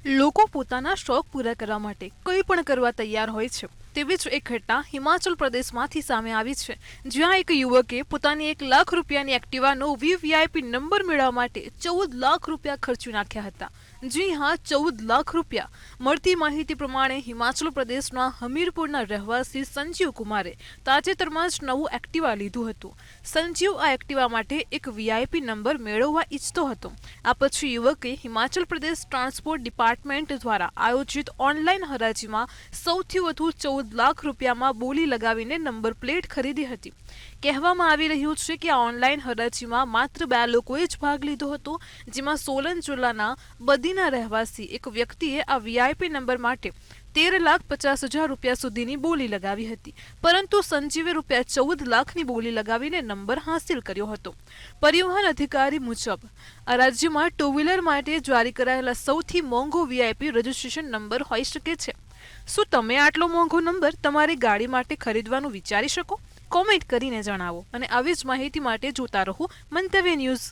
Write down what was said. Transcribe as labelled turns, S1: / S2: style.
S1: લોકો પોતાના શોખ પૂરા કરવા માટે કંઈ પણ કરવા તૈયાર હોય છે. તેવી જ એક ઘટના હિમાચલ પ્રદેશમાંથી સામે આવી છે, જ્યાં એક યુવકે પોતાની 1 લાખ રૂપિયાની એક્ટિવાનો વીવીઆઈપી નંબર મેળવવા માટે 14 લાખ રૂપિયા ખર્ચી નાખ્યા હતા. જી હા, 14 લાખ રૂપિયા. મળતી માહિતી પ્રમાણે હિમાચલ પ્રદેશના હમીરપુરના રહેવાસી સંજીવ કુમારે તાજેતરમાં જ નવું એક્ટિવા લીધું હતું. સંજીવ આ એક્ટિવા માટે એક વીઆઈપી નંબર મેળવવા ઈચ્છતો હતો. આ પછી યુવકે હિમાચલ પ્રદેશ ટ્રાન્સપોર્ટ ડિપાર્ટમેન્ટ દ્વારા આયોજિત ઓનલાઈન હરાજીમાં સૌથી વધુ 14 લાખ રૂપિયામાં બોલી લગાવીને નંબર પ્લેટ ખરીદી હતી. કહેવામાં આવી રહ્યું છે કે આ ઓનલાઈન હરાજીમાં માત્ર 2 લોકોએ જ ભાગ લીધો હતો, જેમાં સોલન જિલ્લાના બદીના રહેવાસી એક વ્યક્તિએ આ વીઆઈપી નંબર માટે 13,50,000 રૂપિયા સુધીની બોલી લગાવી હતી, પરંતુ સંજીવે રૂપિયા 14 લાખની બોલી લગાવીને નંબર હાંસિલ કર્યો હતો. પરિવહન અધિકારી મુજબ આ રાજ્યમાં ટુ વ્હીલર માટે જારી કરાયેલા સૌથી મોંઘો વીઆઈપી રજિસ્ટ્રેશન નંબર હોઈ શકે છે. શું તમે આટલો મોંઘો નંબર તમારી ગાડી માટે ખરીદવાનું વિચારી શકો? કોમેન્ટ કરીને જણાવો અને આવી જ માહિતી માટે જોતા રહો મંતવ્ય ન્યૂઝ.